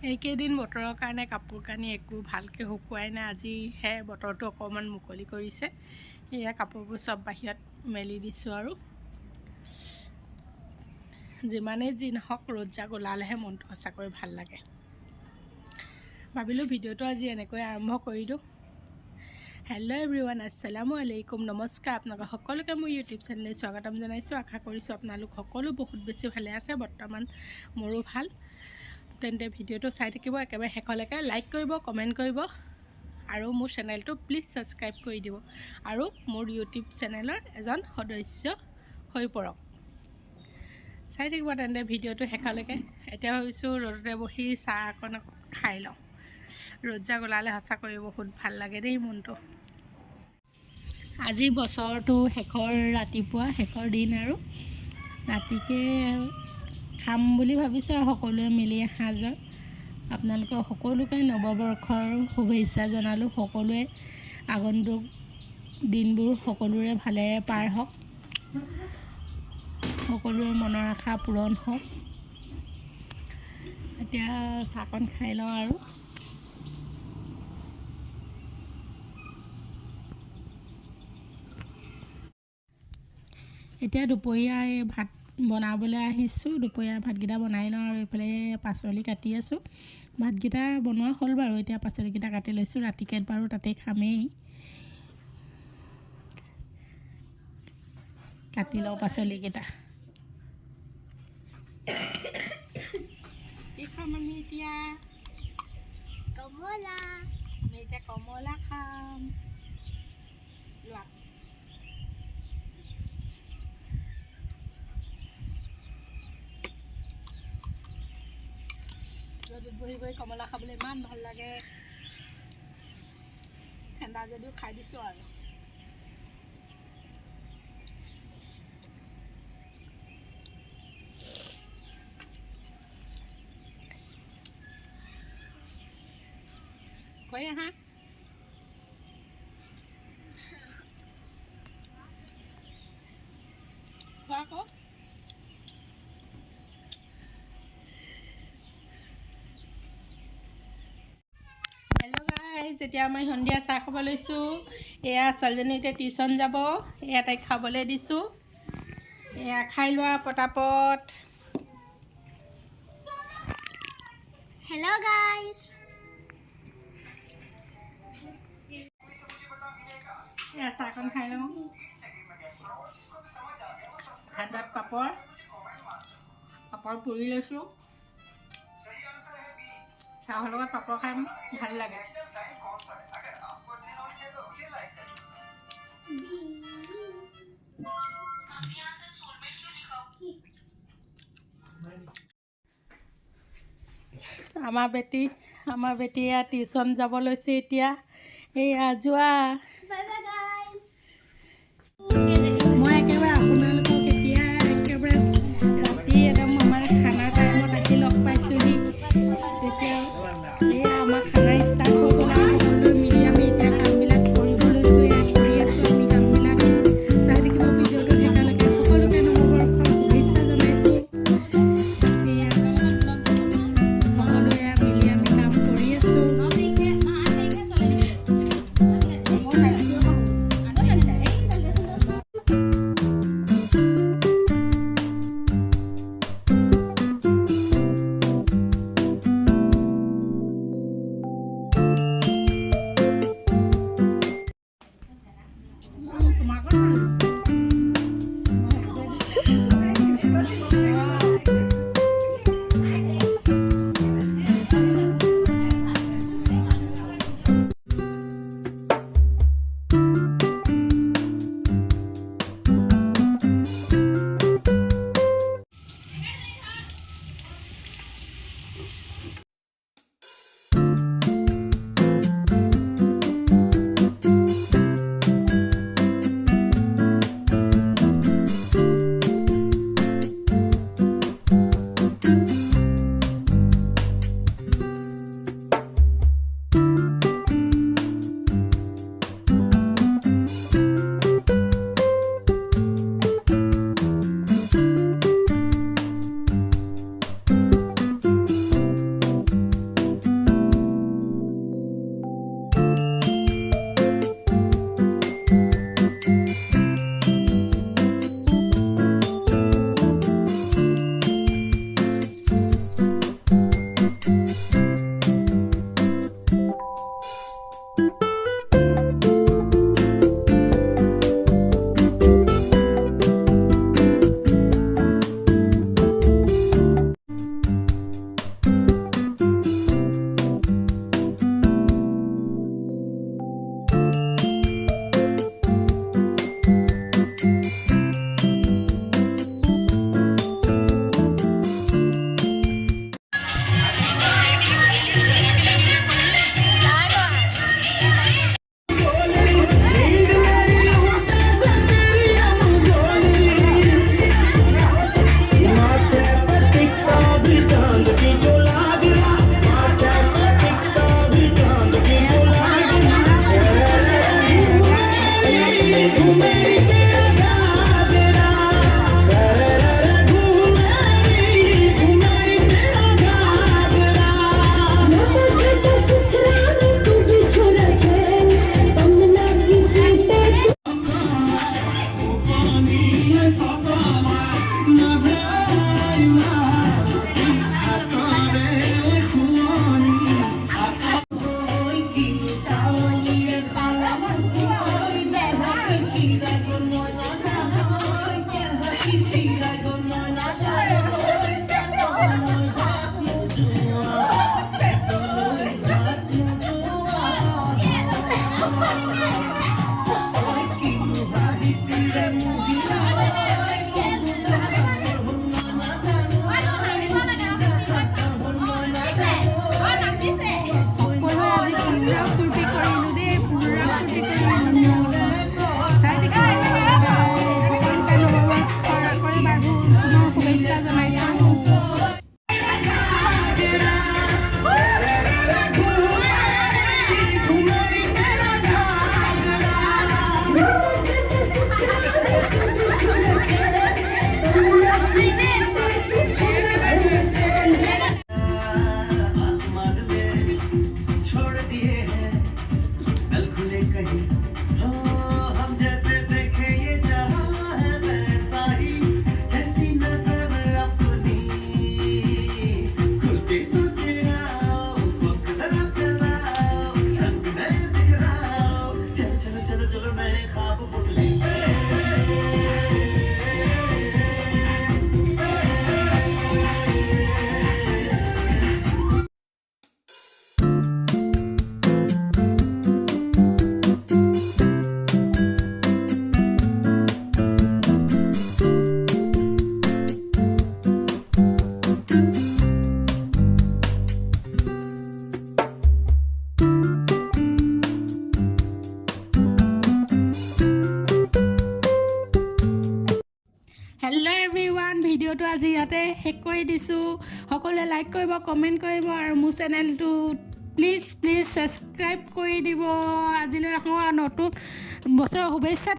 এইকেইদিন বতৰৰ কাৰণে কাপোৰ কানি একো ভালকৈ শুকুৱাই নাই। আজিহে বতৰটো অকণমান মুকলি কৰিছে। এয়া কাপোৰবোৰ চব বাহিৰত মেলি দিছোঁ আৰু যিমানেই যি নহওক ৰ'দ জাক ওলালেহে মনটো সঁচাকৈ ভাল লাগে। ভাবিলোঁ ভিডিঅ'টো আজি এনেকৈ আৰম্ভ কৰি দিওঁ। হেল্ল' এভৰিৱান, আসসালামু আলাইকুম, নমস্কাৰ। আপোনালোক সকলোকে মোৰ ইউটিউব চেনেললৈ স্বাগতম জনাইছোঁ। আশা কৰিছোঁ আপোনালোক সকলো বহুত বেছি ভালে আছে। বৰ্তমান মোৰো ভাল। তেন্তে ভিডিঅ'টো চাই থাকিব একেবাৰে শেষলৈকে। লাইক কৰিব, কমেণ্ট কৰিব আৰু মোৰ চেনেলটো প্লিজ ছাবস্ক্ৰাইব কৰি দিব আৰু মোৰ ইউটিউব চেনেলৰ এজন সদস্য হৈ পৰক। চাই থাকিব তেন্তে ভিডিঅ'টো শেষলৈকে। এতিয়া ভাবিছোঁ ৰ'দতে বহি চাহ অকণ খাই লওঁ। ৰ'দ জাক ওলালে সঁচাকৈ বহুত ভাল লাগে দেই মনটো। আজি বছৰটো শেষৰ ৰাতিপুৱা, শেষৰ দিন আৰু ৰাতিকৈ খাম বুলি ভাবিছোঁ আৰু সকলোৱে মিলি এসাঁজৰ। আপোনালোকক সকলোকে নৱবৰ্ষৰ শুভেচ্ছা জনালোঁ। সকলোৱে আগন্তুক দিনবোৰ সকলোৰে ভালেৰে পাৰ হওক, সকলোৰে মনৰ আশা পূৰণ হওক। এতিয়া চাহকণ খাই লওঁ আৰু এতিয়া দুপৰীয়া এই ভাত বনাবলৈ আহিছোঁ। দুপৰীয়া ভাতকেইটা বনাই লওঁ আৰু এইফালে পাচলি কাটি আছোঁ। ভাতকেইটা বনোৱা হ'ল বাৰু, এতিয়া পাচলিকেইটা কাটি লৈছোঁ। ৰাতিকৈ বাৰু তাতে খামেই। কাটি লওঁ পাচলিকেইটা। কি খাম আমি এতিয়া? কমলা। আমি এতিয়া কমলা খাম। লোৱা। ৰ'দত বহি বহি কমলা খাবলৈ ইমান ভাল লাগে। ঠাণ্ডা যদিও খাই দিছোঁ আৰু কৈ আহা। খোৱা আকৌ। হেল্ল' গাইজ, এতিয়া মই সন্ধিয়া চাহ খাব লৈছোঁ। এয়া ছোৱালীজনী এতিয়া টিউশ্যন যাব। এয়া তাইক খাবলৈ দিছোঁ। এয়া খাই লোৱা পটাপট। हेलो गाइस, এয়া চাহকণ খাই লওঁ। ঠাণ্ডাত পাপৰ পুৰি লৈছোঁ। চাহৰ লগত পাপৰ খাই ভাল লাগে। আমাৰ বেটি এয়া টিউশ্যন যাব লৈছে এতিয়া। এয়া যোৱা। Bye bye guys. মই একেবাৰে আপোনালোকক এতিয়া একেবাৰে ৰাতি একদম আমাৰ খানা টাইমত আহি লগ পাইছোঁহি। তেতিয়া এয়া আমাৰ খানা ষ্টাৰ্ট হৈ গ'ল আৰু সকলোৱে মিলি আমি এতিয়া কামবিলাক কৰিব লৈছোঁ। এয়া কৰি আছোঁ আমি কামবিলাক। চাই থাকিব ভিডিঅ'টো শেষলৈকে। সকলোকে নৱবৰ্ষৰ শুভেচ্ছা জনাইছোঁ। এয়া সকলোৱে মিলি আমি কাম কৰি আছোঁ। হেল্ল' এভৰিৱান, ভিডিঅ'টো আজি ইয়াতে শেষ কৰি দিছোঁ। সকলোৱে লাইক কৰিব, কমেণ্ট কৰিব আৰু মোৰ চেনেলটো প্লিজ ছাবস্ক্ৰাইব কৰি দিব। আজিলৈ আকৌ নতুন বছৰৰ শুভেচ্ছা।